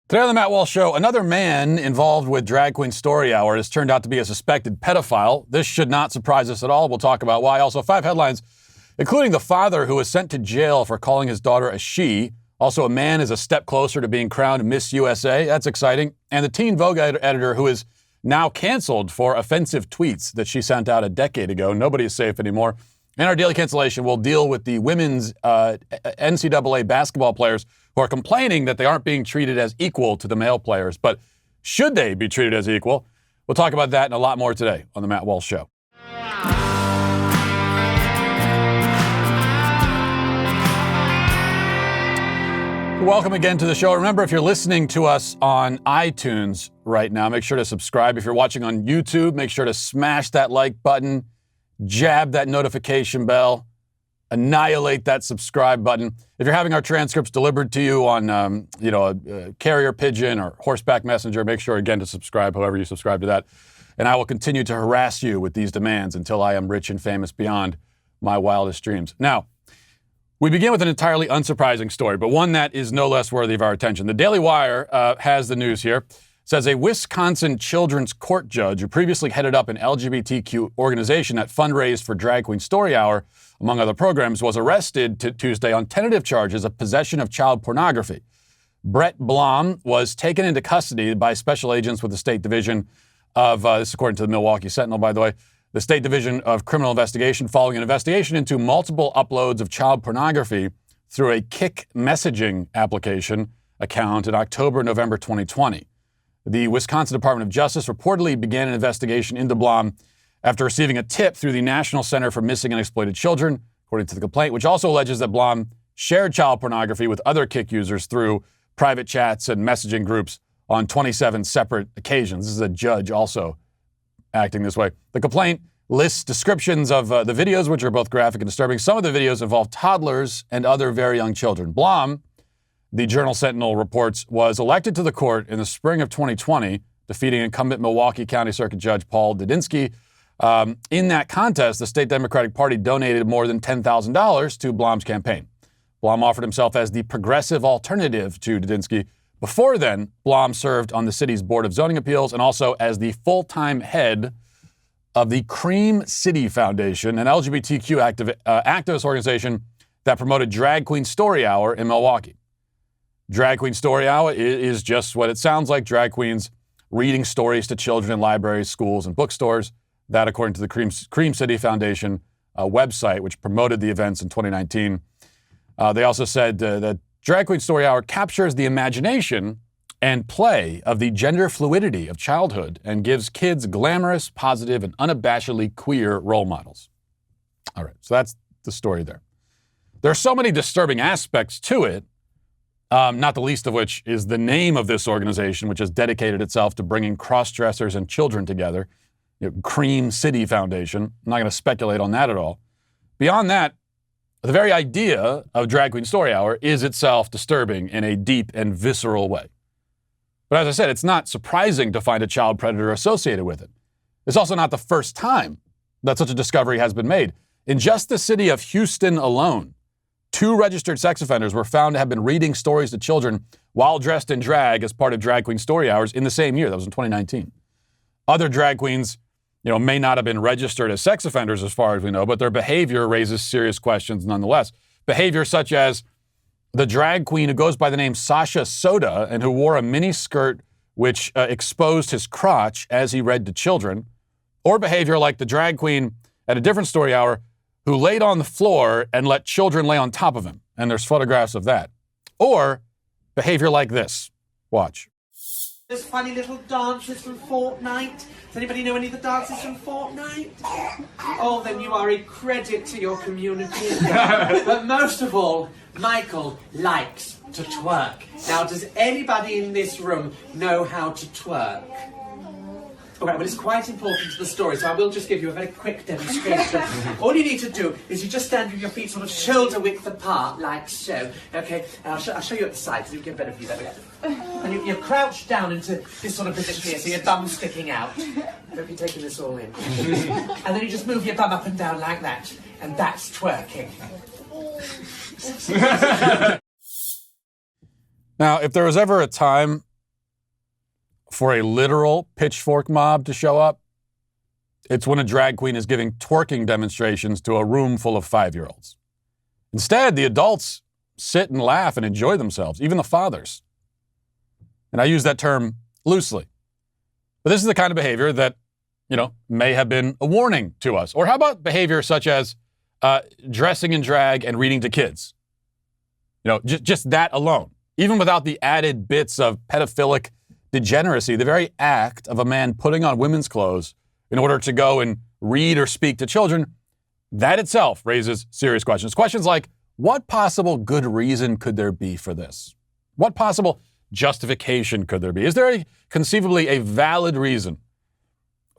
Today on the Matt Walsh Show, another man involved with Drag Queen Story Hour has turned out to be a suspected pedophile. This should not surprise us at all. We'll talk about why. Also, 5 headlines, including the father who was sent to jail for calling his daughter a she. Also, a man is a step closer to being crowned Miss USA. That's exciting. And the Teen Vogue editor who is now canceled for offensive tweets that she sent out a decade ago. Nobody is safe anymore. In our Daily Cancellation, we'll deal with the women's NCAA basketball players who are complaining that they aren't being treated as equal to the male players. But should they be treated as equal? We'll talk about that and a lot more today on the Matt Walsh Show. Welcome again to the show. Remember, if you're listening to us on iTunes right now, make sure to subscribe. If you're watching on YouTube, make sure to smash that like button, jab that notification bell, annihilate that subscribe button. If you're having our transcripts delivered to you on, a carrier pigeon or horseback messenger, make sure again to subscribe, however you subscribe to that. And I will continue to harass you with these demands until I am rich and famous beyond my wildest dreams. Now, we begin with an entirely unsurprising story, but one that is no less worthy of our attention. The Daily Wire has the news here. It says a Wisconsin children's court judge who previously headed up an LGBTQ organization that fundraised for Drag Queen Story Hour, among other programs, was arrested Tuesday on tentative charges of possession of child pornography. Brett Blom was taken into custody by special agents with the State Division of, this is according to the Milwaukee Sentinel, by the way, the State Division of Criminal Investigation, following an investigation into multiple uploads of child pornography through a Kik messaging application account in October, November 2020. The Wisconsin Department of Justice reportedly began an investigation into Blom after receiving a tip through the National Center for Missing and Exploited Children, according to the complaint, which also alleges that Blom shared child pornography with other Kik users through private chats and messaging groups on 27 separate occasions. This is a judge also acting this way. The complaint lists descriptions of the videos, which are both graphic and disturbing. Some of the videos involve toddlers and other very young children. Blom, the Journal Sentinel reports, was elected to the court in the spring of 2020, defeating incumbent Milwaukee County Circuit Judge Paul Dudinsky. In that contest, the state Democratic Party donated more than $10,000 to Blom's campaign. Blom offered himself as the progressive alternative to Dudinsky. Before then, Blom served on the city's Board of Zoning Appeals and also as the full-time head of the Cream City Foundation, an LGBTQ activist organization that promoted Drag Queen Story Hour in Milwaukee. Drag Queen Story Hour is just what it sounds like, drag queens reading stories to children in libraries, schools, and bookstores. That, according to the Cream City Foundation website, which promoted the events in 2019. They also said that Drag Queen Story Hour captures the imagination and play of the gender fluidity of childhood and gives kids glamorous, positive, and unabashedly queer role models. All right, so that's the story there. There are so many disturbing aspects to it, not the least of which is the name of this organization, which has dedicated itself to bringing cross-dressers and children together. Cream City Foundation. I'm not going to speculate on that at all. Beyond that, the very idea of Drag Queen Story Hour is itself disturbing in a deep and visceral way. But as I said, it's not surprising to find a child predator associated with it. It's also not the first time that such a discovery has been made. In just the city of Houston alone, 2 registered sex offenders were found to have been reading stories to children while dressed in drag as part of Drag Queen Story Hours in the same year. That was in 2019. Other drag queens, may not have been registered as sex offenders as far as we know, but their behavior raises serious questions nonetheless. Behavior such as the drag queen who goes by the name Sasha Soda and who wore a mini skirt which exposed his crotch as he read to children, or behavior like the drag queen at a different story hour who laid on the floor and let children lay on top of him, and there's photographs of that. Or behavior like this. Watch. Those funny little dances from Fortnite. Does anybody know any of the dances from Fortnite? Oh, then you are a credit to your community. But most of all, Michael likes to twerk. Now, does anybody in this room know how to twerk? All right, well, it's quite important to the story, so I will just give you a very quick demonstration. All you need to do is you just stand with your feet sort of shoulder width apart, like so. Okay, and I'll show you at the side, so you get a better view there. And you crouch down into this sort of position here, so your bum's sticking out. I hope you're taking this all in. And then you just move your bum up and down like that, and that's twerking. Now, if there was ever a time for a literal pitchfork mob to show up, it's when a drag queen is giving twerking demonstrations to a room full of 5-year-olds. Instead, the adults sit and laugh and enjoy themselves, even the fathers. And I use that term loosely. But this is the kind of behavior that, may have been a warning to us. Or how about behavior such as dressing in drag and reading to kids? Just that alone. Even without the added bits of pedophilic degeneracy, the very act of a man putting on women's clothes in order to go and read or speak to children, that itself raises serious questions. Questions like, what possible good reason could there be for this? What possible justification could there be? Is there conceivably a valid reason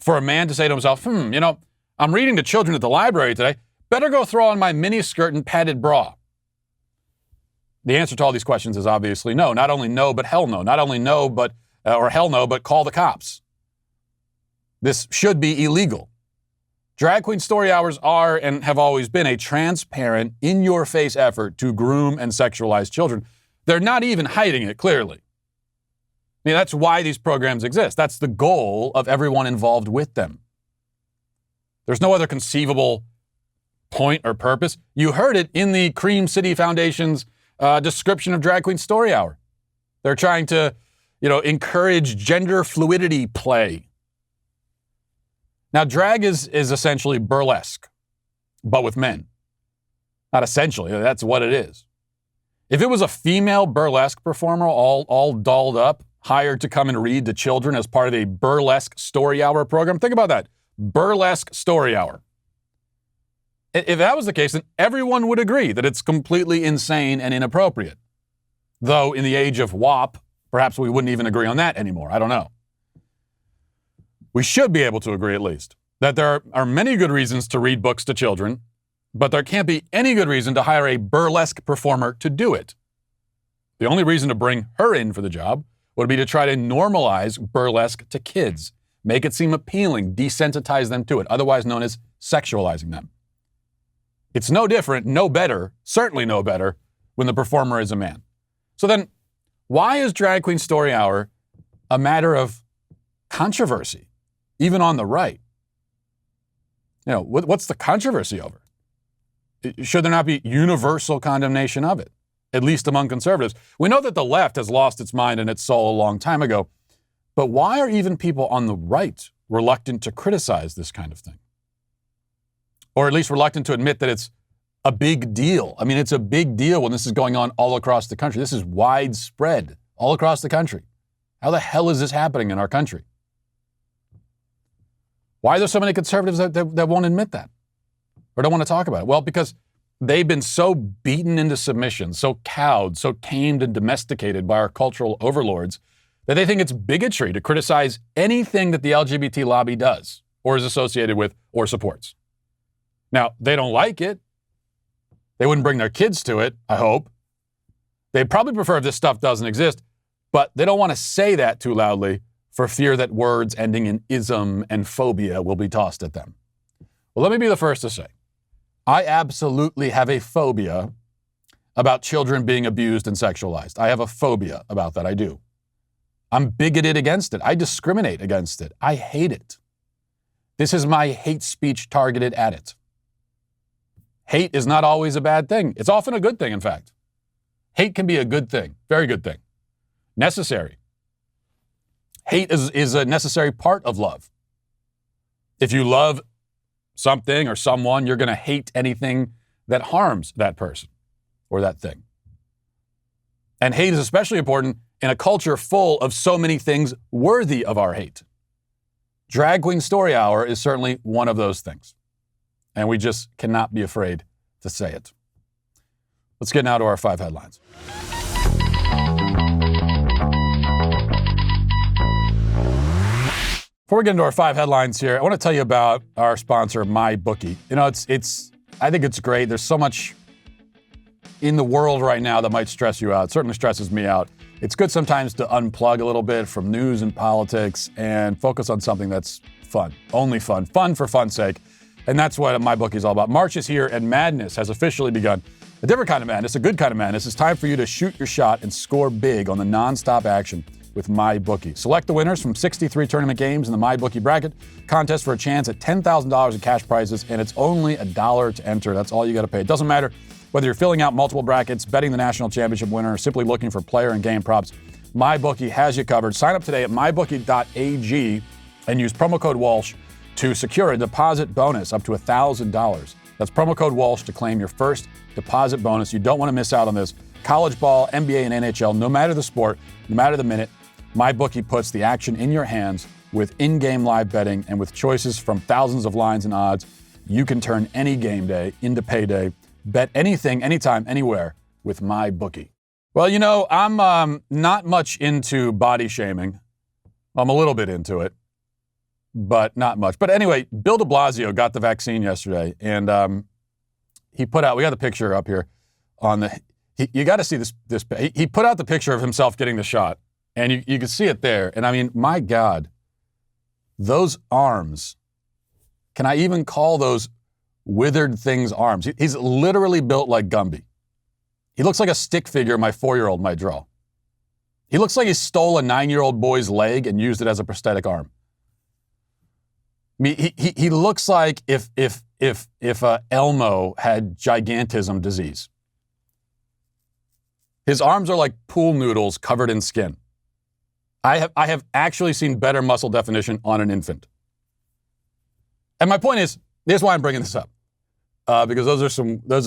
for a man to say to himself, I'm reading to children at the library today, better go throw on my mini skirt and padded bra? The answer to all these questions is obviously no. Not only no, but hell no. Not only no, but or hell no, but call the cops. This should be illegal. Drag queen story hours are and have always been a transparent, in-your-face effort to groom and sexualize children. They're not even hiding it, clearly. That's why these programs exist. That's the goal of everyone involved with them. There's no other conceivable point or purpose. You heard it in the Cream City Foundation's description of Drag Queen Story Hour. They're trying to, encourage gender fluidity play. Now, drag is essentially burlesque, but with men. Not essentially, that's what it is. If it was a female burlesque performer all dolled up, hired to come and read to children as part of a burlesque story hour program, think about that. Burlesque story hour. If that was the case, then everyone would agree that it's completely insane and inappropriate. Though in the age of WAP, perhaps we wouldn't even agree on that anymore. I don't know. We should be able to agree at least that there are many good reasons to read books to children, but there can't be any good reason to hire a burlesque performer to do it. The only reason to bring her in for the job would be to try to normalize burlesque to kids, make it seem appealing, desensitize them to it, otherwise known as sexualizing them. It's no different, no better, certainly no better, when the performer is a man. So then, why is Drag Queen Story Hour a matter of controversy, even on the right? What's the controversy over? Should there not be universal condemnation of it, at least among conservatives? We know that the left has lost its mind and its soul a long time ago, but why are even people on the right reluctant to criticize this kind of thing? Or at least reluctant to admit that it's a big deal. I mean, it's a big deal when this is going on all across the country. This is widespread all across the country. How the hell is this happening in our country? Why are there so many conservatives that won't admit that or don't want to talk about it? Well, because they've been so beaten into submission, so cowed, so tamed and domesticated by our cultural overlords that they think it's bigotry to criticize anything that the LGBT lobby does or is associated with or supports. Now, they don't like it. They wouldn't bring their kids to it, I hope. They'd probably prefer if this stuff doesn't exist, but they don't want to say that too loudly for fear that words ending in ism and phobia will be tossed at them. Well, let me be the first to say, I absolutely have a phobia about children being abused and sexualized. I have a phobia about that, I do. I'm bigoted against it. I discriminate against it. I hate it. This is my hate speech targeted at it. Hate is not always a bad thing. It's often a good thing, in fact. Hate can be a good thing, very good thing. Necessary. Hate is a necessary part of love. If you love something or someone, you're going to hate anything that harms that person or that thing. And hate is especially important in a culture full of so many things worthy of our hate. Drag Queen Story Hour is certainly one of those things. And we just cannot be afraid to say it. Let's get now to our 5 headlines. Before we get into our 5 headlines here, I want to tell you about our sponsor, MyBookie. I think it's great. There's so much in the world right now that might stress you out. It certainly stresses me out. It's good sometimes to unplug a little bit from news and politics and focus on something that's fun. Only fun. Fun for fun's sake. And that's what MyBookie is all about. March is here and madness has officially begun. A different kind of madness, a good kind of madness. It's time for you to shoot your shot and score big on the nonstop action with MyBookie. Select the winners from 63 tournament games in the MyBookie bracket. Contest for a chance at $10,000 in cash prizes, and it's only $1 to enter. That's all you got to pay. It doesn't matter whether you're filling out multiple brackets, betting the national championship winner, or simply looking for player and game props. MyBookie has you covered. Sign up today at mybookie.ag and use promo code Walsh to secure a deposit bonus up to $1,000. That's promo code Walsh to claim your first deposit bonus. You don't want to miss out on this. College ball, NBA, and NHL, no matter the sport, no matter the minute, MyBookie puts the action in your hands with in-game live betting, and with choices from thousands of lines and odds, you can turn any game day into payday. Bet anything, anytime, anywhere with MyBookie. Well, you know, I'm not much into body shaming. I'm a little bit into it, but not much. But anyway, Bill de Blasio got the vaccine yesterday, and he put out, we got the picture up here on the, you got to see this. He put out the picture of himself getting the shot, and you can see it there. And I mean, my God, those arms, can I even call those withered things arms? He's literally built like Gumby. He looks like a stick figure my 4-year-old might draw. He looks like he stole a 9-year-old boy's leg and used it as a prosthetic arm. I mean, he looks like if Elmo had gigantism disease. His arms are like pool noodles covered in skin. I have actually seen better muscle definition on an infant. And my point is, here's why I'm bringing this up, because those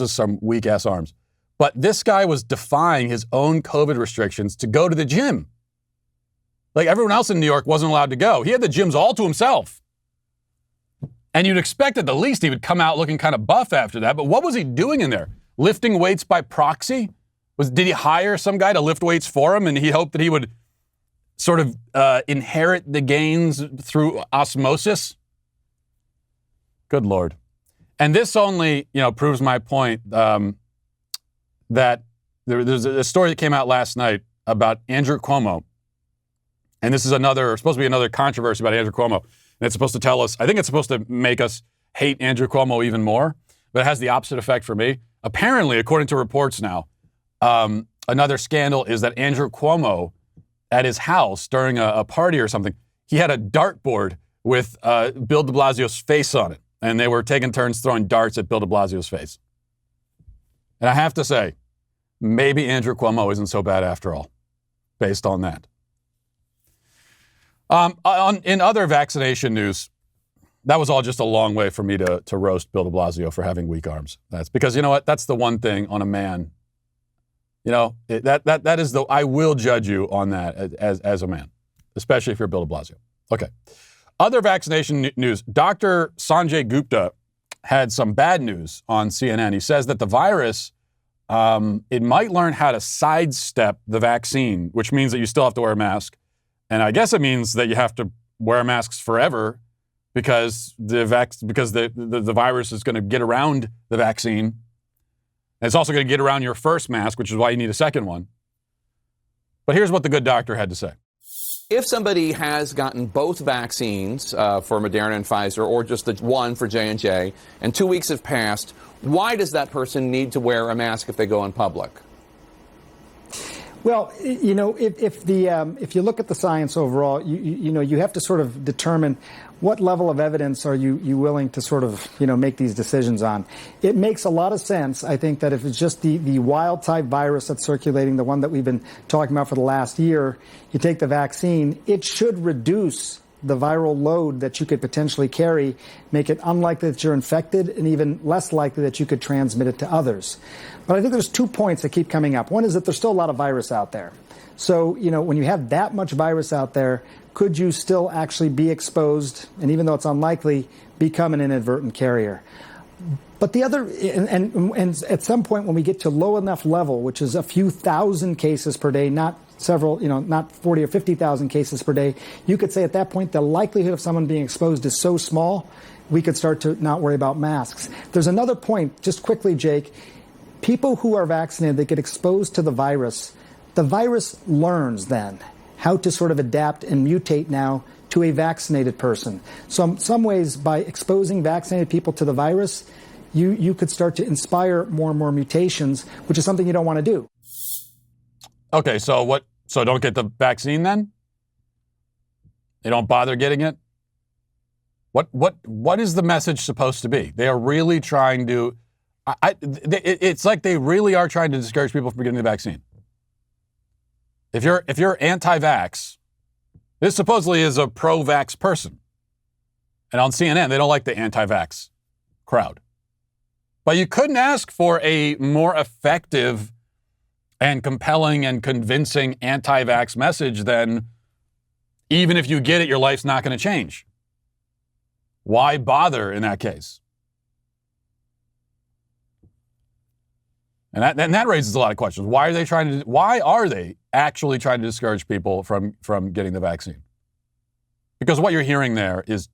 are some weak ass arms. But this guy was defying his own COVID restrictions to go to the gym. Like everyone else in New York wasn't allowed to go. He had the gyms all to himself. And you'd expect at the least he would come out looking kind of buff after that. But what was he doing in there? Lifting weights by proxy? Did he hire some guy to lift weights for him and he hoped that he would sort of inherit the gains through osmosis? Good Lord. And this only, proves my point that there's a story that came out last night about Andrew Cuomo. And this is supposed to be another controversy about Andrew Cuomo. And it's supposed to tell us, I think it's supposed to make us hate Andrew Cuomo even more, but it has the opposite effect for me. Apparently, according to reports now, another scandal is that Andrew Cuomo, at his house during a party or something, he had a dartboard with Bill de Blasio's face on it. And they were taking turns throwing darts at Bill de Blasio's face. And I have to say, maybe Andrew Cuomo isn't so bad after all, based on that. In other vaccination news, that was all just a long way for me to roast Bill de Blasio for having weak arms. That's because, you know what? That's the one thing on a man. That is I will judge you on that as a man, especially if you're Bill de Blasio. Okay. Other vaccination news. Dr. Sanjay Gupta had some bad news on CNN. He says that the virus, it might learn how to sidestep the vaccine, which means that you still have to wear a mask. And I guess it means that you have to wear masks forever because the virus is going to get around the vaccine. And it's also going to get around your first mask, which is why you need a second one. But here's what the good doctor had to say. If somebody has gotten both vaccines for Moderna and Pfizer, or just the one for J&J, and 2 weeks have passed, why does that person need to wear a mask if they go in public? Well, if you look at the science overall, you have to sort of determine what level of evidence are you willing to sort of, make these decisions on. It makes a lot of sense, I think, that if it's just the wild type virus that's circulating, the one that we've been talking about for the last year, you take the vaccine, it should reduce the viral load that you could potentially carry, make it unlikely that you're infected, and even less likely that you could transmit it to others. But I think there's 2 points that keep coming up. One is that there's still a lot of virus out there. So, when you have that much virus out there, could you still actually be exposed, and even though it's unlikely, become an inadvertent carrier? But the other, and at some point when we get to low enough level, which is a few thousand cases per day, not several, not 40 or 50,000 cases per day, you could say at that point the likelihood of someone being exposed is so small, we could start to not worry about masks. There's another point, just quickly, Jake. People who are vaccinated, they get exposed to the virus learns then how to sort of adapt and mutate now to a vaccinated person. So in some ways, by exposing vaccinated people to the virus, you could start to inspire more and more mutations, which is something you don't want to do. Okay, so what? So don't get the vaccine then? They don't bother getting it? What is the message supposed to be? They are really trying to, it's like they really are trying to discourage people from getting the vaccine. If you're anti-vax, this supposedly is a pro-vax person. And on CNN, they don't like the anti-vax crowd. But you couldn't ask for a more effective and compelling and convincing anti-vax message than, even if you get it, your life's not going to change. Why bother in that case? And that raises a lot of questions. Why are they actually trying to discourage people from getting the vaccine? Because what you're hearing there is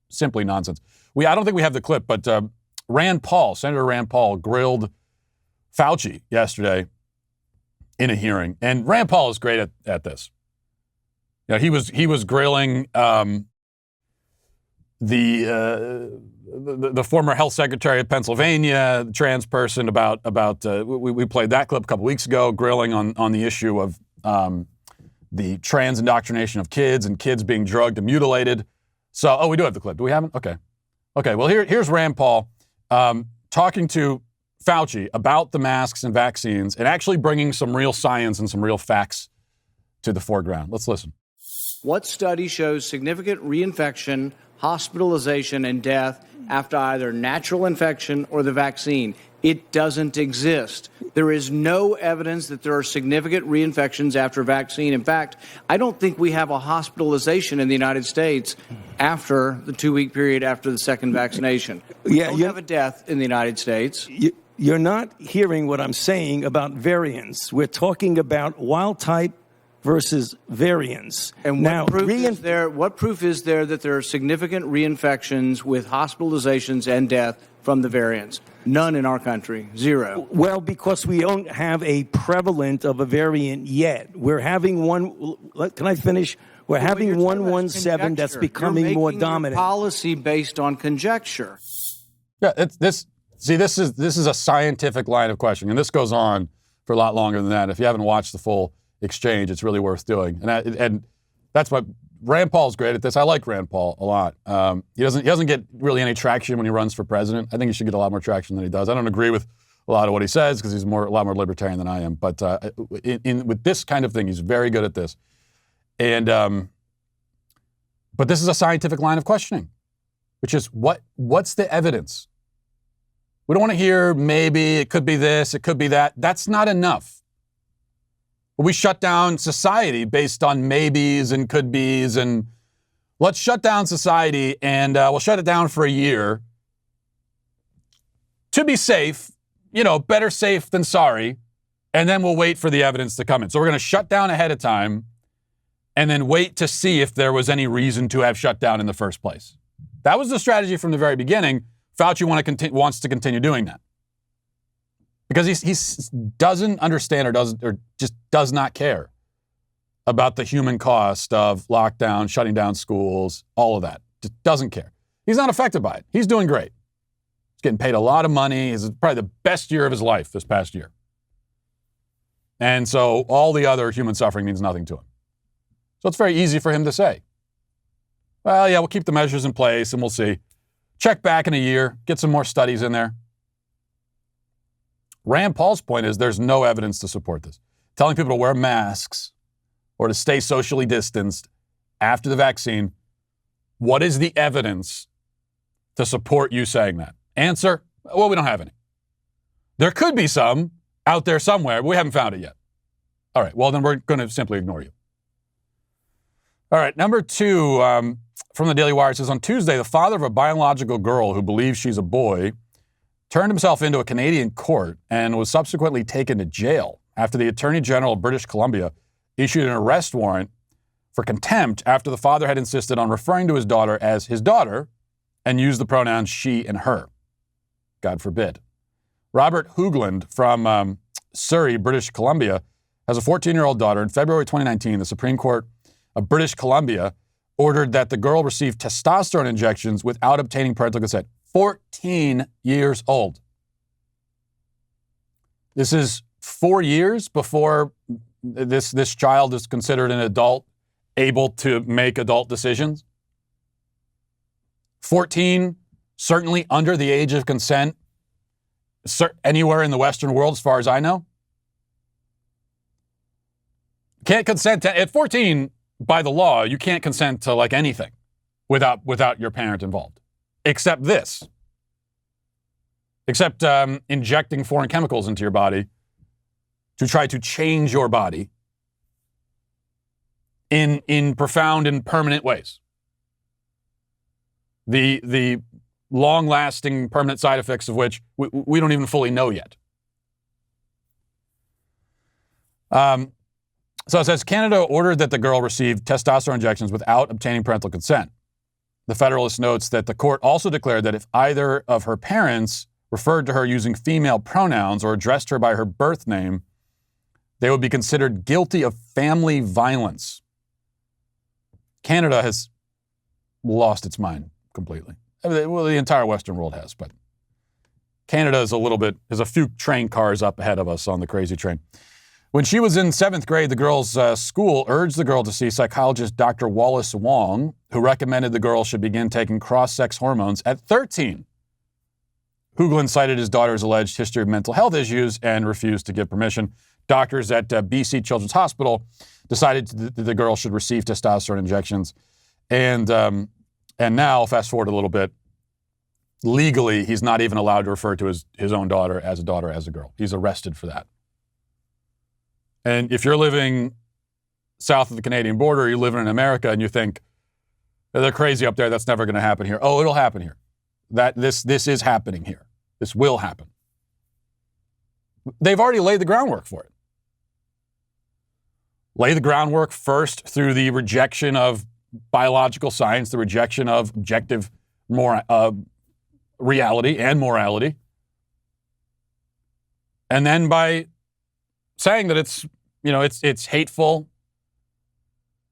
simply nonsense. I don't think we have the clip, but Senator Rand Paul grilled Fauci yesterday in a hearing, and Rand Paul is great at this. You know, he was grilling the former health secretary of Pennsylvania, the trans person, about we played that clip a couple weeks ago, grilling on the issue of the trans indoctrination of kids and kids being drugged and mutilated. So, we do have the clip. Do we have it? Okay. Well, here's Rand Paul talking to Fauci about the masks and vaccines and actually bringing some real science and some real facts to the foreground. Let's listen. What study shows significant reinfection, hospitalization, and death after either natural infection or the vaccine? It doesn't exist. There is no evidence that there are significant reinfections after vaccine. In fact, I don't think we have a hospitalization in the United States after the 2-week period after the second vaccination. We don't have a death in the United States. You're not hearing what I'm saying about variants. We're talking about wild type versus variants. And what proof is there that there are significant reinfections with hospitalizations and death from the variants? None in our country. Zero. Well, because we don't have a prevalent of a variant yet. We're having one. Can I finish? We're having 117 that's becoming more dominant. Policy based on conjecture. Yeah, this is a scientific line of questioning, and this goes on for a lot longer than that. If you haven't watched the full exchange, it's really worth doing. And that's why Rand Paul's great at this. I like Rand Paul a lot. He doesn't get really any traction when he runs for president. I think he should get a lot more traction than he does. I don't agree with a lot of what he says because he's a lot more libertarian than I am. But with this kind of thing, he's very good at this. And but this is a scientific line of questioning, which is what's the evidence? We don't want to hear maybe, it could be this, it could be that. That's not enough. We shut down society based on maybes and could be's, and let's shut down society and we'll shut it down for a year to be safe, better safe than sorry, and then we'll wait for the evidence to come in. So we're going to shut down ahead of time and then wait to see if there was any reason to have shut down in the first place. That was the strategy from the very beginning. Fauci wants to continue doing that. Because he doesn't understand or just does not care about the human cost of lockdown, shutting down schools, all of that. Just doesn't care. He's not affected by it. He's doing great. He's getting paid a lot of money. It's probably the best year of his life this past year. And so all the other human suffering means nothing to him. So it's very easy for him to say, well, yeah, we'll keep the measures in place and we'll see. Check back in a year, get some more studies in there. Rand Paul's point is there's no evidence to support this. Telling people to wear masks or to stay socially distanced after the vaccine, what is the evidence to support you saying that? Answer, well, we don't have any. There could be some out there somewhere, but we haven't found it yet. All right, well, then we're going to simply ignore you. All right, number 2 from the Daily Wire says, on Tuesday, the father of a biological girl who believes she's a boy turned himself into a Canadian court and was subsequently taken to jail after the Attorney General of British Columbia issued an arrest warrant for contempt after the father had insisted on referring to his daughter as his daughter and used the pronouns she and her. God forbid. Robert Hoogland from Surrey, British Columbia, has a 14-year-old daughter. In February 2019, the Supreme Court of British Columbia ordered that the girl receive testosterone injections without obtaining parental consent. 14 years old. This is 4 years before this child is considered an adult able to make adult decisions. 14, certainly under the age of consent, anywhere in the Western world, as far as I know. Can't consent to, at 14, by the law, you can't consent to like anything without your parent involved. Except this. Except injecting foreign chemicals into your body to try to change your body in profound and permanent ways. The long-lasting permanent side effects of which we don't even fully know yet. So it says, Canada ordered that the girl receive testosterone injections without obtaining parental consent. The Federalist notes that the court also declared that if either of her parents referred to her using female pronouns or addressed her by her birth name, they would be considered guilty of family violence. Canada has lost its mind completely. Well, the entire Western world has, but Canada is a few train cars up ahead of us on the crazy train. When she was in 7th grade, the girl's school urged the girl to see psychologist Dr. Wallace Wong, who recommended the girl should begin taking cross-sex hormones at 13. Hoagland cited his daughter's alleged history of mental health issues and refused to give permission. Doctors at BC Children's Hospital decided that the girl should receive testosterone injections. And now, fast forward a little bit, legally, he's not even allowed to refer to his own daughter as a girl. He's arrested for that. And if you're living south of the Canadian border, you're living in America, and you think, they're crazy up there, that's never going to happen here. Oh, it'll happen here. This is happening here. This will happen. They've already laid the groundwork for it. Lay the groundwork first through the rejection of biological science, the rejection of objective reality and morality. And then by saying that it's hateful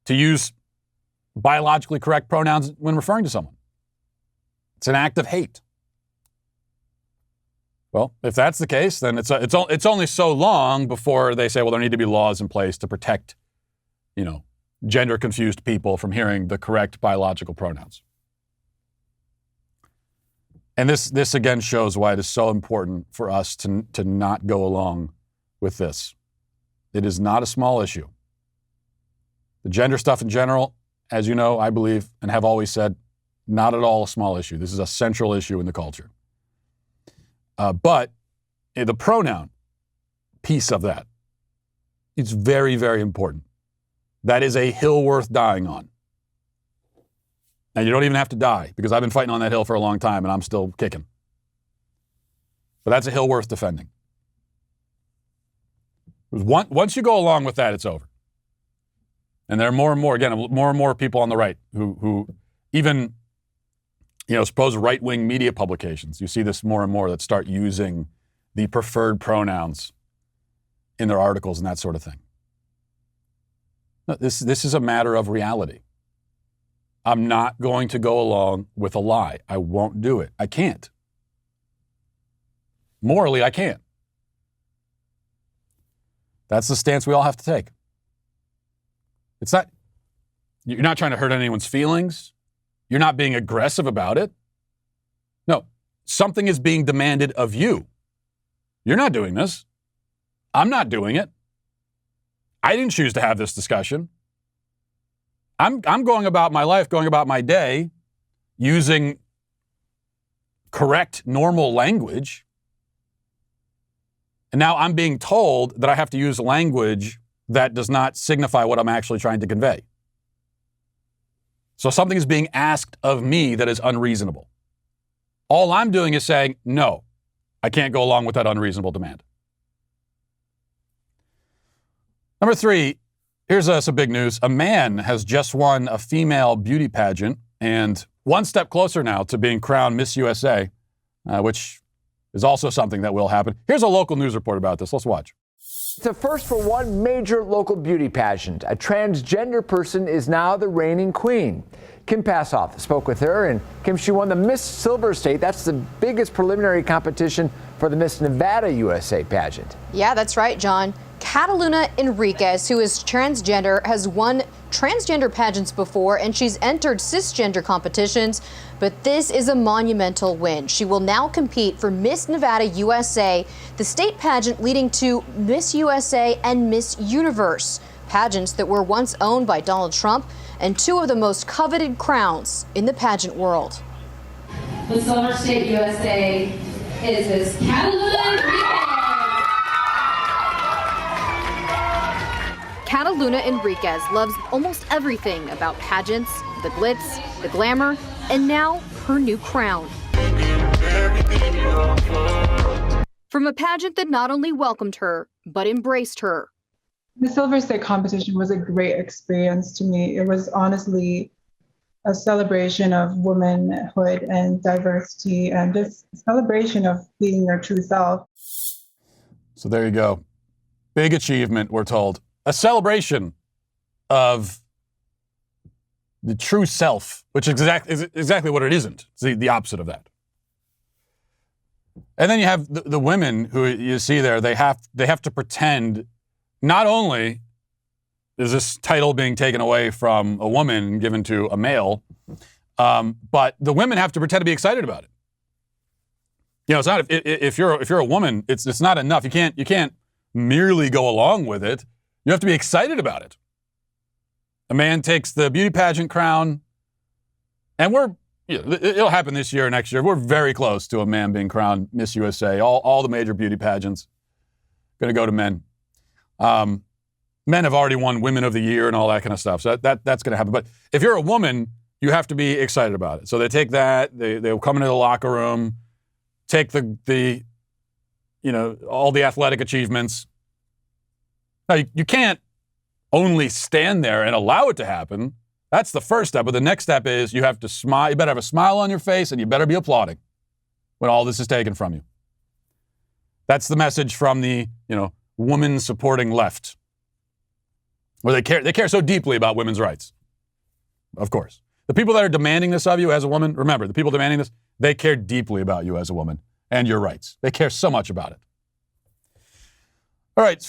to use biologically correct pronouns when referring to someone. It's an act of hate. Well, if that's the case, then it's only so long before they say, well, there need to be laws in place to protect, gender-confused people from hearing the correct biological pronouns. And this again shows why it is so important for us to not go along with this. It is not a small issue. The gender stuff in general, as you know, I believe, and have always said, not at all a small issue. This is a central issue in the culture. But the pronoun piece of that, it's very, very important. That is a hill worth dying on. And you don't even have to die, because I've been fighting on that hill for a long time and I'm still kicking. But that's a hill worth defending. Once you go along with that, it's over. And there are more and more people on the right who even, supposed right-wing media publications. You see this more and more that start using the preferred pronouns in their articles and that sort of thing. No, this is a matter of reality. I'm not going to go along with a lie. I won't do it. I can't. Morally, I can't. That's the stance we all have to take. You're not trying to hurt anyone's feelings. You're not being aggressive about it. No, something is being demanded of you. You're not doing this. I'm not doing it. I didn't choose to have this discussion. I'm going about my life, going about my day, using correct, normal language. And now I'm being told that I have to use language that does not signify what I'm actually trying to convey. So something is being asked of me that is unreasonable. All I'm doing is saying, no, I can't go along with that unreasonable demand. Number 3, here's some big news. A man has just won a female beauty pageant and one step closer now to being crowned Miss USA, which is also something that will happen. Here's a local news report about this. Let's watch. It's a first for one major local beauty pageant. A transgender person is now the reigning queen. Kim Passoff spoke with her, and Kim, she won the Miss Silver State. That's the biggest preliminary competition for the Miss Nevada USA pageant. Yeah, that's right, John. Catalina Enriquez, who is transgender, has won transgender pageants before, and she's entered cisgender competitions, but this is a monumental win. She will now compete for Miss Nevada USA, the state pageant leading to Miss USA and Miss Universe, pageants that were once owned by Donald Trump and two of the most coveted crowns in the pageant world. The Silver State USA is Miss Catalina Enriquez. Catalina Enriquez loves almost everything about pageants, the glitz, the glamour, and now her new crown. From a pageant that not only welcomed her, but embraced her. The Silver State competition was a great experience to me. It was honestly a celebration of womanhood and diversity and just a celebration of being your true self. So there you go. Big achievement, we're told. A celebration of the true self, which is exactly what it isn't. It's the opposite of that. And then you have the women who you see there. They have to pretend. Not only is this title being taken away from a woman and given to a male, but the women have to pretend to be excited about it. You know, it's not if you're a woman, it's not enough. You can't merely go along with it. You have to be excited about it. A man takes the beauty pageant crown, and it'll happen this year or next year. We're very close to a man being crowned Miss USA. All the major beauty pageants going to go to men. Men have already won Women of the Year and all that kind of stuff. So that's going to happen. But if you're a woman, you have to be excited about it. So they take that. They'll come into the locker room, take the all the athletic achievements. Now, you can't only stand there and allow it to happen. That's the first step. But the next step is you have to smile. You better have a smile on your face, and you better be applauding when all this is taken from you. That's the message from the, woman supporting left, where they care so deeply about women's rights. Of course. The people that are demanding this of you as a woman, remember, the people demanding this, they care deeply about you as a woman and your rights. They care so much about it. All right,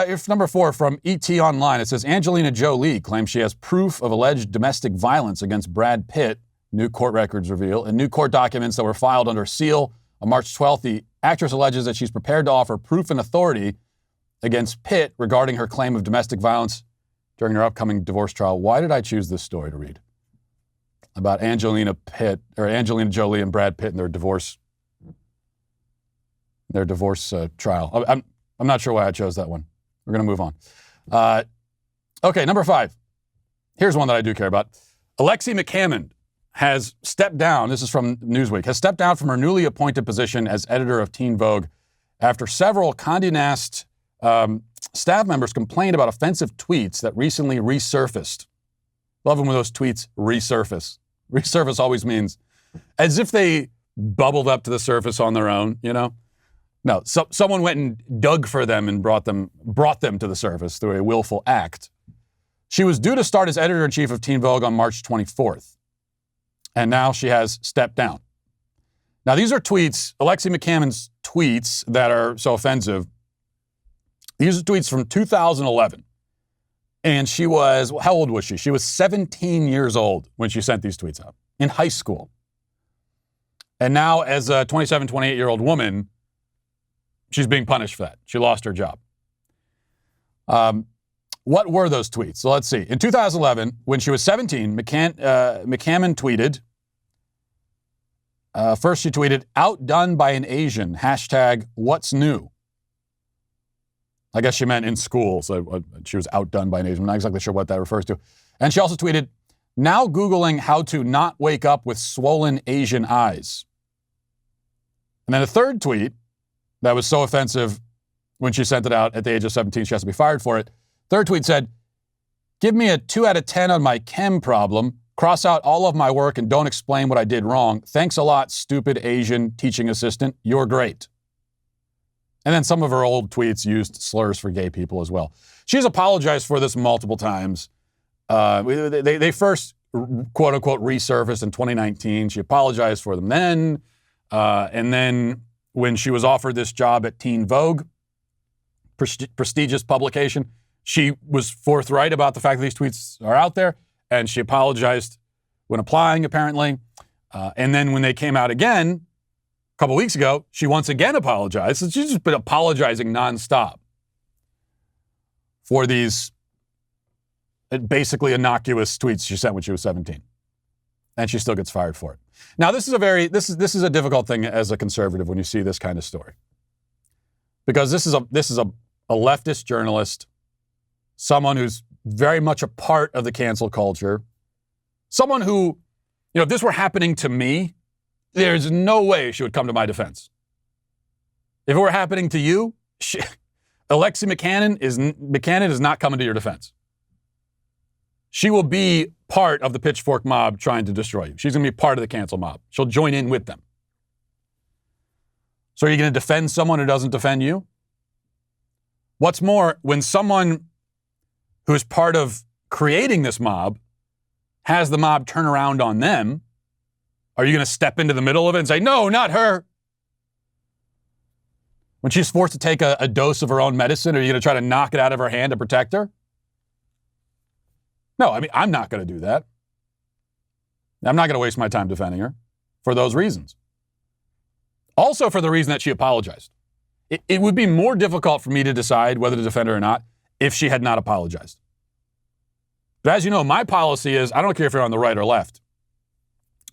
if number 4 from ET Online, it says Angelina Jolie claims she has proof of alleged domestic violence against Brad Pitt, new court records reveal. In new court documents that were filed under seal on March 12th, the actress alleges that she's prepared to offer proof and authority against Pitt regarding her claim of domestic violence during her upcoming divorce trial. Why did I choose this story to read? About Angelina Jolie and Brad Pitt and their divorce trial. I'm not sure why I chose that one. We're going to move on. Okay, number 5. Here's one that I do care about. Alexi McCammon has stepped down, this is from Newsweek, has stepped down from her newly appointed position as editor of Teen Vogue after several Condé Nast staff members complained about offensive tweets that recently resurfaced. Love them when those tweets resurface. Resurface always means as if they bubbled up to the surface on their own, No, someone went and dug for them and brought them to the surface through a willful act. She was due to start as editor-in-chief of Teen Vogue on March 24th, and now she has stepped down. Now, these are tweets, Alexi McCammon's tweets that are so offensive. These are tweets from 2011, and she was, how old was she? She was 17 years old when she sent these tweets out, in high school. And now, as a 27, 28-year-old woman, she's being punished for that. She lost her job. What were those tweets? So let's see. In 2011, when she was 17, McCammon tweeted, first she tweeted, outdone by an Asian, #what's new. I guess she meant in school, so she was outdone by an Asian. I'm not exactly sure what that refers to. And she also tweeted, now Googling how to not wake up with swollen Asian eyes. And then a third tweet that was so offensive when she sent it out at the age of 17, she has to be fired for it. Third tweet said, give me a 2 out of 10 on my chem problem, cross out all of my work and don't explain what I did wrong. Thanks a lot, stupid Asian teaching assistant. You're great. And then some of her old tweets used slurs for gay people as well. She's apologized for this multiple times. They first, quote unquote, resurfaced in 2019. She apologized for them then. And then when she was offered this job at Teen Vogue, prestigious publication. She was forthright about the fact that these tweets are out there, and she apologized when applying, apparently. And then when they came out again a couple weeks ago, she once again apologized. So she's just been apologizing nonstop for these basically innocuous tweets she sent when she was 17. And she still gets fired for it. Now, this is a difficult thing as a conservative when you see this kind of story. Because this is a leftist journalist, someone who's very much a part of the cancel culture, someone who, if this were happening to me, there's no way she would come to my defense. If it were happening to you, Alexi McCannon is not coming to your defense. She will be part of the pitchfork mob trying to destroy you. She's going to be part of the cancel mob. She'll join in with them. So are you going to defend someone who doesn't defend you? What's more, when someone who is part of creating this mob has the mob turn around on them, are you going to step into the middle of it and say, no, not her? When she's forced to take a dose of her own medicine, are you going to try to knock it out of her hand to protect her? No, I'm not going to do that. I'm not going to waste my time defending her for those reasons. Also for the reason that she apologized. It would be more difficult for me to decide whether to defend her or not if she had not apologized. But as you know, my policy is I don't care if you're on the right or left.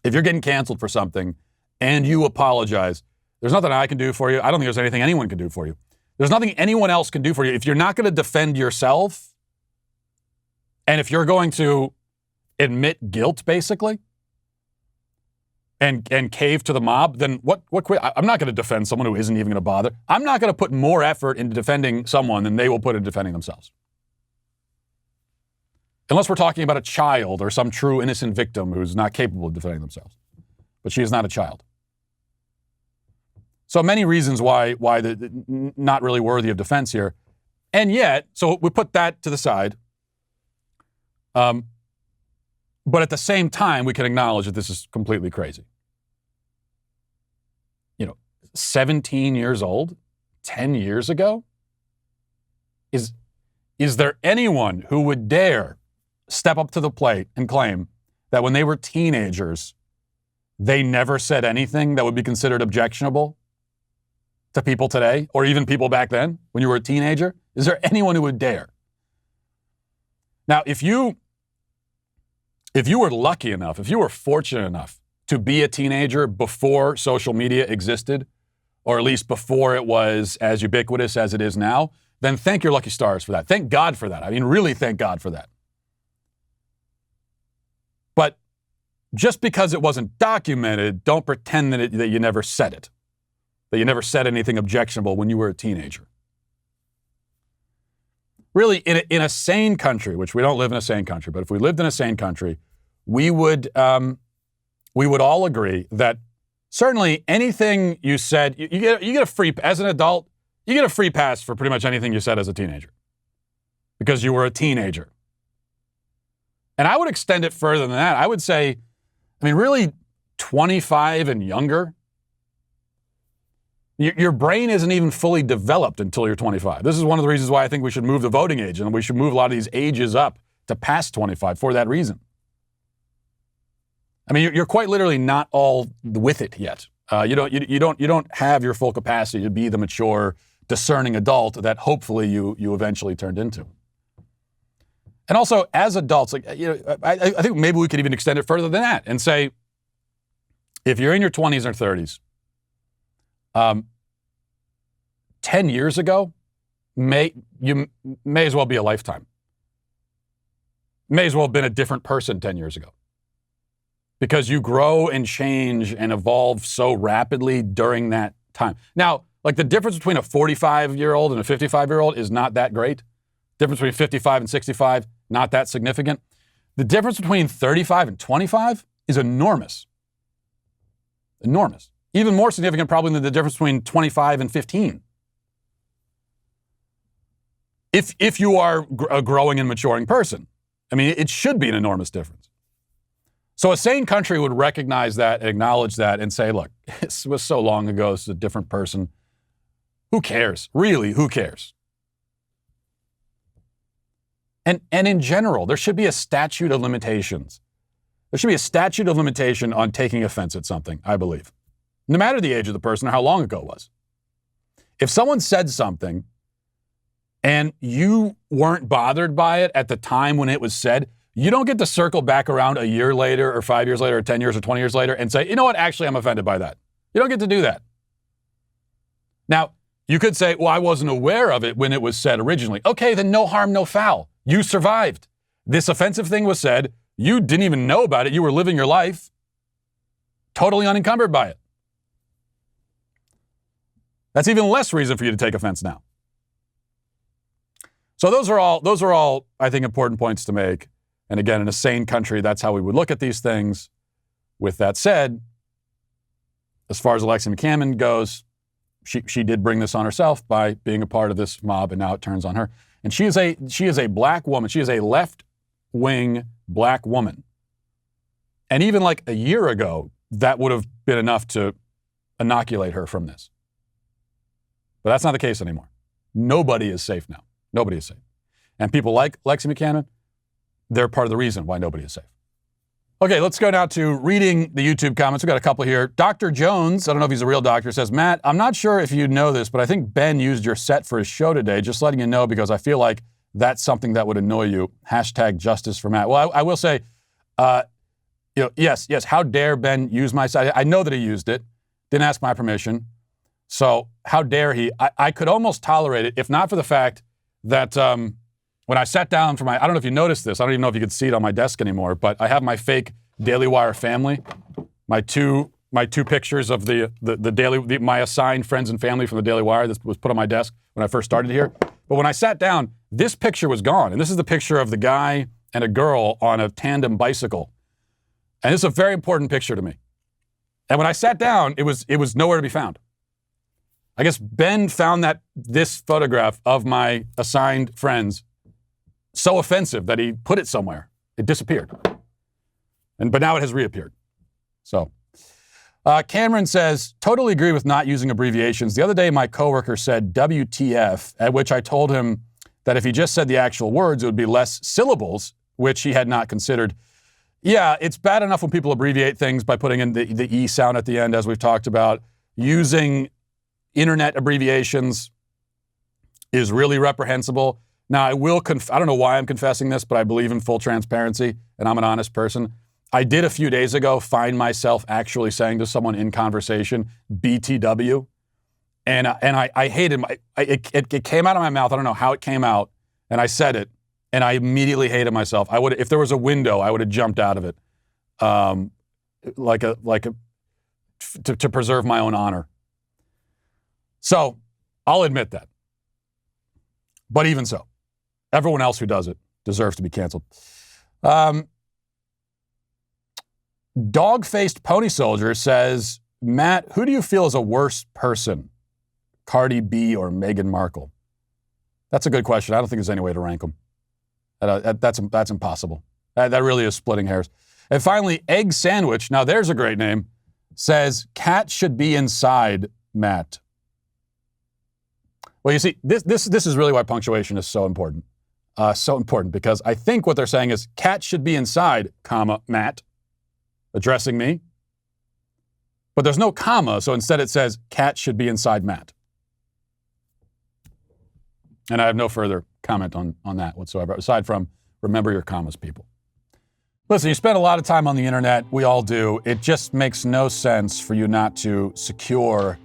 If you're getting canceled for something and you apologize, there's nothing I can do for you. I don't think there's anything anyone can do for you. There's nothing anyone else can do for you. If you're not going to defend yourself, and if you're going to admit guilt, basically, and cave to the mob, then what I'm not going to defend someone who isn't even going to bother. I'm not going to put more effort into defending someone than they will put into defending themselves. Unless we're talking about a child or some true innocent victim who's not capable of defending themselves. But she is not a child. So many reasons why not really worthy of defense here. And yet, so we put that to the side. But at the same time, we can acknowledge that this is completely crazy. 17 years old, 10 years ago? Is there anyone who would dare step up to the plate and claim that when they were teenagers, they never said anything that would be considered objectionable to people today, or even people back then when you were a teenager? Is there anyone who would dare? Now, if you were lucky enough, if you were fortunate enough to be a teenager before social media existed, or at least before it was as ubiquitous as it is now, then thank your lucky stars for that. Thank God for that. Really thank God for that. But just because it wasn't documented, don't pretend that you never said it, that you never said anything objectionable when you were a teenager. Really, in a sane country, which we don't live in a sane country, but if we lived in a sane country, we would all agree that certainly anything you said, you get a free, as an adult, you get a free pass for pretty much anything you said as a teenager because you were a teenager. And I would extend it further than that. I would say, really 25 and younger, your brain isn't even fully developed until you're 25. This is one of the reasons why I think we should move the voting age, and we should move a lot of these ages up to past 25 for that reason. You're quite literally not all with it yet. You don't have your full capacity to be the mature, discerning adult that hopefully you eventually turned into. And also, as adults, I think maybe we could even extend it further than that and say, if you're in your 20s or 30s, 10 years ago, you may as well be a lifetime. May as well have been a different person 10 years ago. Because you grow and change and evolve so rapidly during that time. Now, the difference between a 45-year-old and a 55-year-old is not that great. The difference between 55 and 65, not that significant. The difference between 35 and 25 is enormous. Enormous. Even more significant probably than the difference between 25 and 15. If you are a growing and maturing person. It should be an enormous difference. So a sane country would recognize that, acknowledge that, and say, look, this was so long ago, this is a different person. Who cares? Really, who cares? And in general, there should be a statute of limitations. There should be a statute of limitation on taking offense at something, I believe. No matter the age of the person or how long ago it was. If someone said something and you weren't bothered by it at the time when it was said, you don't get to circle back around a year later or 5 years later or 10 years or 20 years later and say, you know what, actually I'm offended by that. You don't get to do that. Now, you could say, well, I wasn't aware of it when it was said originally. Okay, then no harm, no foul. You survived. This offensive thing was said. You didn't even know about it. You were living your life totally unencumbered by it. That's even less reason for you to take offense now. So those are all, I think, important points to make. And again, in a sane country, that's how we would look at these things. With that said, as far as Alexia McCammon goes, she did bring this on herself by being a part of this mob, and now it turns on her. And she is a black woman. She is a left-wing black woman. And even like a year ago, that would have been enough to inoculate her from this. But that's not the case anymore. Nobody is safe now. Nobody is safe. And people like Lexi McCammon, they're part of the reason why nobody is safe. Okay, let's go now to reading the YouTube comments. We've got a couple here. Dr. Jones, I don't know if he's a real doctor, says, Matt, I'm not sure if you know this, but I think Ben used your set for his show today. Just letting you know because I feel like that's something that would annoy you. Hashtag justice for Matt. Well, I will say, yes, how dare Ben use my set? I know that he used it. Didn't ask my permission. So how dare he? I could almost tolerate it if not for the fact that when I sat down for I don't know if you noticed this. I don't even know if you could see it on my desk anymore, but I have my fake Daily Wire family, my two pictures of my assigned friends and family from the Daily Wire. This was put on my desk when I first started here. But when I sat down, this picture was gone. And this is the picture of the guy and a girl on a tandem bicycle. And it's a very important picture to me. And when I sat down, it was nowhere to be found. I guess Ben found this photograph of my assigned friends so offensive that he put it somewhere. It disappeared. But now it has reappeared. So Cameron says, totally agree with not using abbreviations. The other day, my coworker said WTF, at which I told him that if he just said the actual words, it would be less syllables, which he had not considered. Yeah, it's bad enough when people abbreviate things by putting in the E sound at the end, as we've talked about. Using internet abbreviations is really reprehensible. Now, I don't know why I'm confessing this, but I believe in full transparency, and I'm an honest person. I did a few days ago find myself actually saying to someone in conversation, BTW, and I hated it came out of my mouth. I don't know how it came out, and I said it, and I immediately hated myself. If there was a window, I would have jumped out of it, to preserve my own honor. So I'll admit that. But even so, everyone else who does it deserves to be canceled. Dog-faced pony soldier says, Matt, who do you feel is a worse person, Cardi B or Meghan Markle? That's a good question. I don't think there's any way to rank them. That's impossible. That really is splitting hairs. And finally, Egg Sandwich, now there's a great name, says, cat should be inside, Matt. Well, you see, this is really why punctuation is so important. So important because I think what they're saying is cat should be inside, comma, Matt, addressing me. But there's no comma, so instead it says cat should be inside Matt. And I have no further comment on that whatsoever, aside from remember your commas, people. Listen, you spend a lot of time on the internet. We all do. It just makes no sense for you not to secure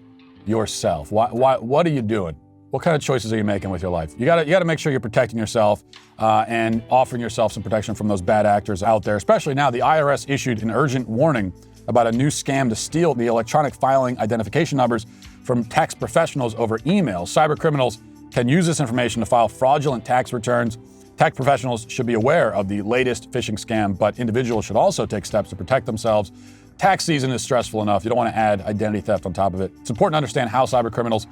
yourself. What are you doing? What kind of choices are you making with your life? You got to make sure you're protecting yourself and offering yourself some protection from those bad actors out there. Especially now, the IRS issued an urgent warning about a new scam to steal the electronic filing identification numbers from tax professionals over email. Cyber criminals can use this information to file fraudulent tax returns. Tax professionals should be aware of the latest phishing scam, but individuals should also take steps to protect themselves. Tax season is stressful enough. You don't want to add identity theft on top of it. It's important to understand how cyber criminals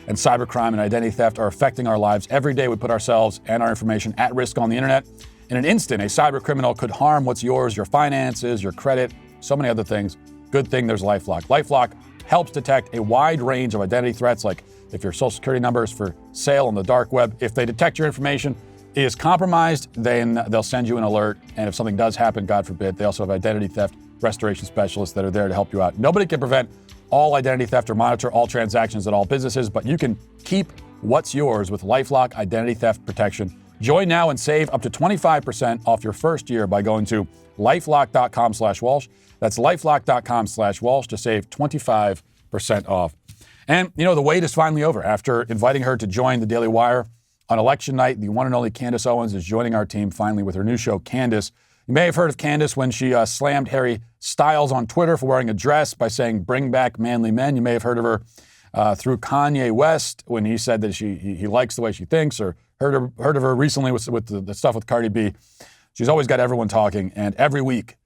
and cybercrime and identity theft are affecting our lives. Every day we put ourselves and our information at risk on the internet. In an instant, a cyber criminal could harm what's yours, your finances, your credit, so many other things. Good thing there's LifeLock. LifeLock helps detect a wide range of identity threats, like if your social security number is for sale on the dark web. If they detect your information, is compromised, then they'll send you an alert. And if something does happen, God forbid, they also have identity theft restoration specialists that are there to help you out. Nobody can prevent all identity theft or monitor all transactions at all businesses, but you can keep what's yours with LifeLock Identity Theft Protection. Join now and save up to 25% off your first year by going to LifeLock.com/Walsh. That's LifeLock.com/Walsh to save 25% off. And, you know, the wait is finally over. After inviting her to join the Daily Wire on election night, the one and only Candace Owens is joining our team finally with her new show, Candace. You may have heard of Candace when she slammed Harry Styles on Twitter for wearing a dress by saying, "Bring back manly men." You may have heard of her through Kanye West when he said that he likes the way she thinks, or heard of her recently with the stuff with Cardi B. She's always got everyone talking, and every week,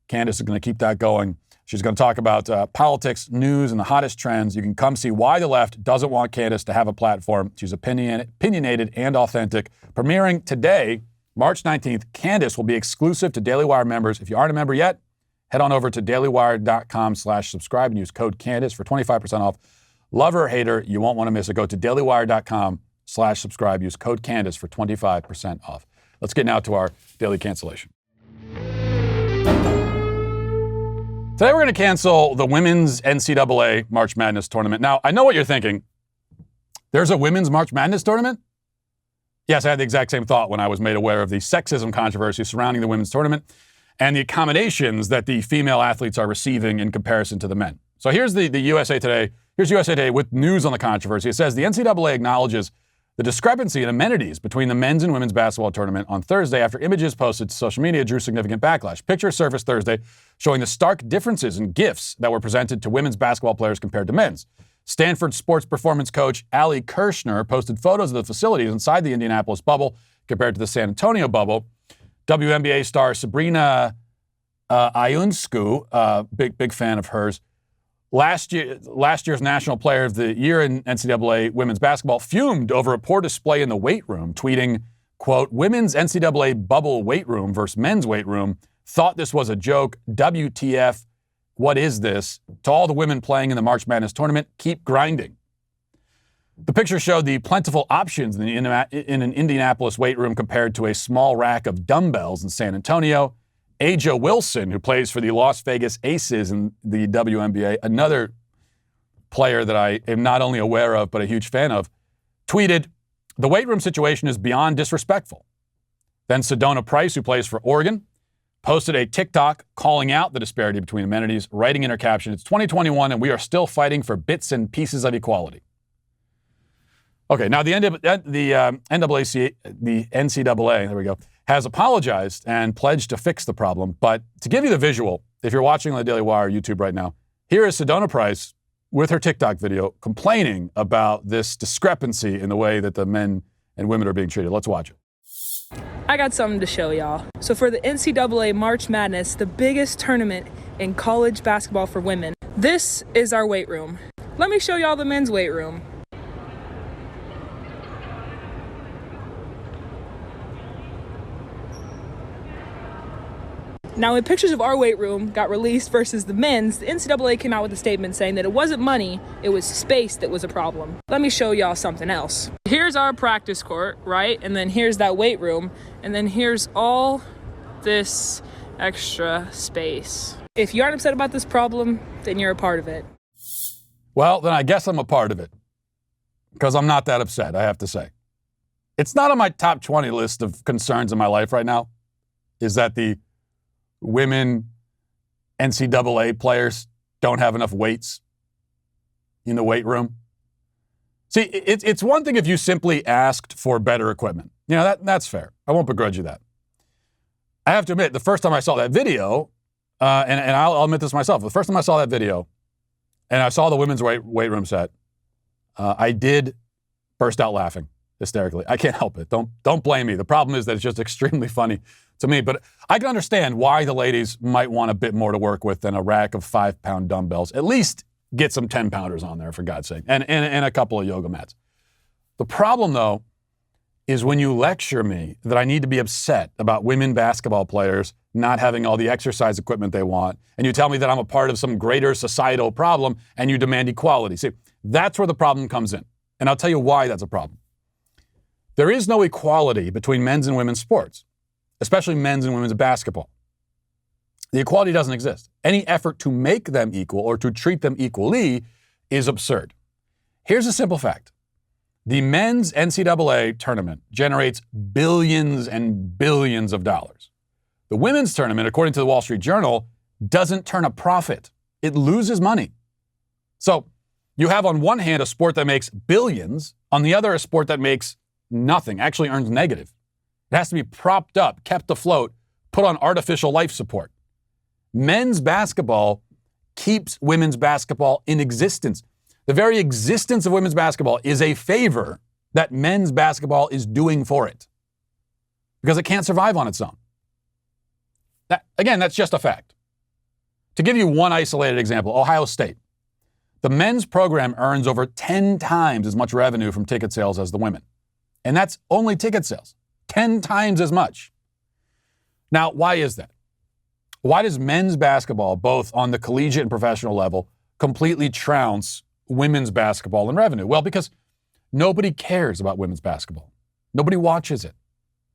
Candace is going to keep that going. She's going to talk about politics, news, and the hottest trends. You can come see why the left doesn't want Candace to have a platform. She's opinionated and authentic. Premiering today, March 19th, Candace will be exclusive to Daily Wire members. If you aren't a member yet, head on over to dailywire.com/subscribe and use code Candace for 25% off. Love her or hate her, you won't want to miss it. Go to dailywire.com/subscribe. Use code Candace for 25% off. Let's get now to our daily cancellation. Today we're going to cancel the women's NCAA March Madness tournament. Now, I know what you're thinking. There's a women's March Madness tournament? Yes, I had the exact same thought when I was made aware of the sexism controversy surrounding the women's tournament and the accommodations that the female athletes are receiving in comparison to the men. So here's the USA Today. Here's USA Today with news on the controversy. It says the NCAA acknowledges the discrepancy in amenities between the men's and women's basketball tournament on Thursday after images posted to social media drew significant backlash. Pictures surfaced Thursday showing the stark differences in gifts that were presented to women's basketball players compared to men's. Stanford sports performance coach Allie Kirshner posted photos of the facilities inside the Indianapolis bubble compared to the San Antonio bubble. WNBA star Sabrina Ionescu, big fan of hers, last year's National Player of the Year in NCAA women's basketball, fumed over a poor display in the weight room, tweeting, quote, "Women's NCAA bubble weight room versus men's weight room. Thought this was a joke. WTF. What is this? To all the women playing in the March Madness tournament, keep grinding." The picture showed the plentiful options in an Indianapolis weight room compared to a small rack of dumbbells in San Antonio. Aja Wilson, who plays for the Las Vegas Aces in the WNBA, another player that I am not only aware of but a huge fan of, tweeted, "The weight room situation is beyond disrespectful." Then Sedona Price, who plays for Oregon, posted a TikTok calling out the disparity between amenities, writing in her caption, "It's 2021 and we are still fighting for bits and pieces of equality." Okay, now the NCAA, there we go, has apologized and pledged to fix the problem. But to give you the visual, if you're watching on the Daily Wire YouTube right now, here is Sedona Price with her TikTok video complaining about this discrepancy in the way that the men and women are being treated. Let's watch it. I got something to show y'all. So for the NCAA March Madness, the biggest tournament in college basketball for women, this is our weight room. Let me show y'all the men's weight room. Now, when pictures of our weight room got released versus the men's, the NCAA came out with a statement saying that it wasn't money, it was space that was a problem. Let me show y'all something else. Here's our practice court, right? And then here's that weight room. And then here's all this extra space. If you aren't upset about this problem, then you're a part of it. Well, then I guess I'm a part of it. Because I'm not that upset, I have to say. It's not on my top 20 list of concerns in my life right now, is that the women NCAA players don't have enough weights in the weight room. See, it's one thing if you simply asked for better equipment. You know, that's fair. I won't begrudge you that. I have to admit, the first time I saw that video, and I'll admit this myself, the first time I saw that video and I saw the women's weight room set, I did burst out laughing hysterically. I can't help it. Don't blame me. The problem is that it's just extremely funny to me. But I can understand why the ladies might want a bit more to work with than a rack of 5-pound dumbbells. At least get some 10-pounders on there, for God's sake, and a couple of yoga mats. The problem, though, is when you lecture me that I need to be upset about women basketball players not having all the exercise equipment they want, and you tell me that I'm a part of some greater societal problem, and you demand equality. See, that's where the problem comes in. And I'll tell you why that's a problem. There is no equality between men's and women's sports, especially men's and women's basketball. The equality doesn't exist. Any effort to make them equal or to treat them equally is absurd. Here's a simple fact. The men's NCAA tournament generates billions and billions of dollars. The women's tournament, according to the Wall Street Journal, doesn't turn a profit. It loses money. So you have on one hand a sport that makes billions, on the other a sport that makes nothing, actually earns negative. It has to be propped up, kept afloat, put on artificial life support. Men's basketball keeps women's basketball in existence. The very existence of women's basketball is a favor that men's basketball is doing for it because it can't survive on its own. That's just a fact. To give you one isolated example, Ohio State. The men's program earns over 10 times as much revenue from ticket sales as the women. And that's only ticket sales. 10 times as much. Now, why is that? Why does men's basketball, both on the collegiate and professional level, completely trounce women's basketball in revenue? Well, because nobody cares about women's basketball. Nobody watches it.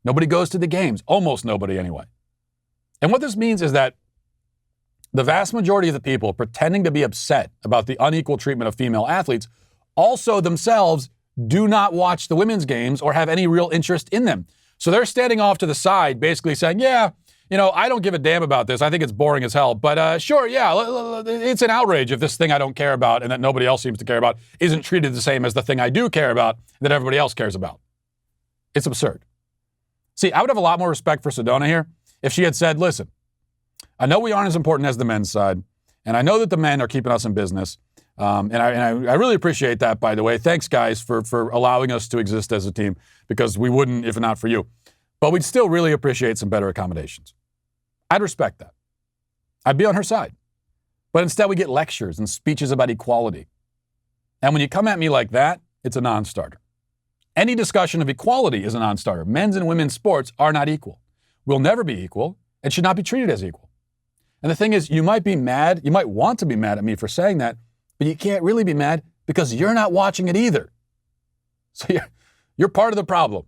Nobody goes to the games. Almost nobody, anyway. And what this means is that the vast majority of the people pretending to be upset about the unequal treatment of female athletes also themselves do not watch the women's games or have any real interest in them. So they're standing off to the side, basically saying, yeah, I don't give a damn about this. I think it's boring as hell. But sure, yeah, it's an outrage if this thing I don't care about and that nobody else seems to care about isn't treated the same as the thing I do care about that everybody else cares about. It's absurd. See, I would have a lot more respect for Sedona here if she had said, listen, I know we aren't as important as the men's side, and I know that the men are keeping us in business, and I really appreciate that, by the way. Thanks, guys, for allowing us to exist as a team, because we wouldn't if not for you. But we'd still really appreciate some better accommodations. I'd respect that. I'd be on her side. But instead we get lectures and speeches about equality. And when you come at me like that, it's a non-starter. Any discussion of equality is a non-starter. Men's and women's sports are not equal. Will never be equal and should not be treated as equal. And the thing is, you might be mad, you might want to be mad at me for saying that, but you can't really be mad because you're not watching it either. So you're part of the problem.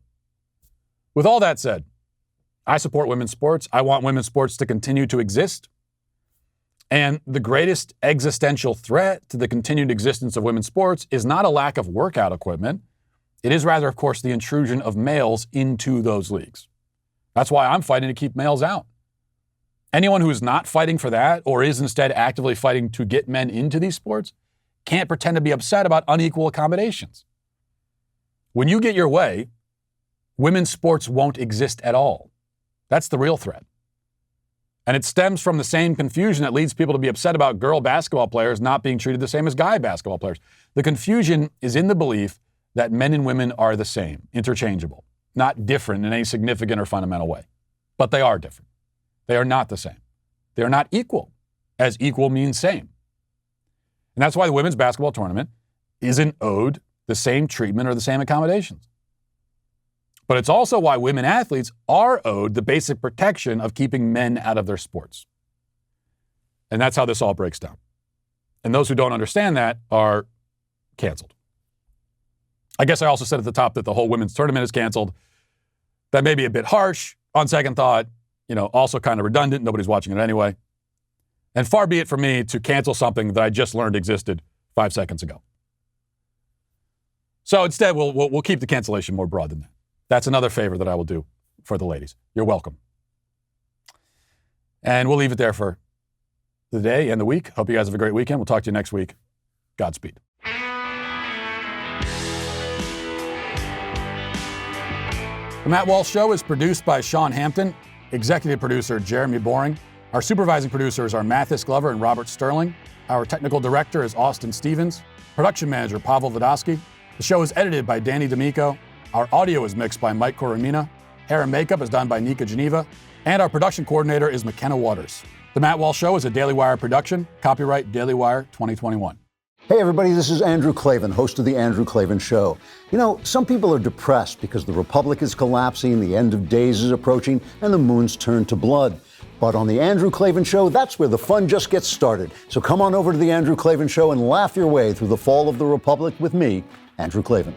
With all that said, I support women's sports. I want women's sports to continue to exist. And the greatest existential threat to the continued existence of women's sports is not a lack of workout equipment. It is rather, of course, the intrusion of males into those leagues. That's why I'm fighting to keep males out. Anyone who is not fighting for that or is instead actively fighting to get men into these sports can't pretend to be upset about unequal accommodations. When you get your way, women's sports won't exist at all. That's the real threat. And it stems from the same confusion that leads people to be upset about girl basketball players not being treated the same as guy basketball players. The confusion is in the belief that men and women are the same, interchangeable, not different in any significant or fundamental way. But they are different. They are not the same. They are not equal, as equal means same. And that's why the women's basketball tournament isn't owed the same treatment or the same accommodations. But it's also why women athletes are owed the basic protection of keeping men out of their sports. And that's how this all breaks down. And those who don't understand that are canceled. I guess I also said at the top that the whole women's tournament is canceled. That may be a bit harsh. On second thought, also kind of redundant. Nobody's watching it anyway. And far be it from me to cancel something that I just learned existed 5 seconds ago. So instead, we'll keep the cancellation more broad than that. That's another favor that I will do for the ladies. You're welcome. And we'll leave it there for the day and the week. Hope you guys have a great weekend. We'll talk to you next week. Godspeed. The Matt Walsh Show is produced by Sean Hampton, executive producer Jeremy Boring. Our supervising producers are Mathis Glover and Robert Sterling. Our technical director is Austin Stevens. Production manager Pavel Vodosky. The show is edited by Danny D'Amico. Our audio is mixed by Mike Coromina. Hair and makeup is done by Ncaa Geneva. And our production coordinator is McKenna Waters. The Matt Walsh Show is a Daily Wire production. Copyright Daily Wire 2021. Hey everybody, this is Andrew Klavan, host of The Andrew Klavan Show. Some people are depressed because the Republic is collapsing, the end of days is approaching, and the moon's turned to blood. But on The Andrew Klavan Show, that's where the fun just gets started. So come on over to The Andrew Klavan Show and laugh your way through the fall of the Republic with me, Andrew Klavan.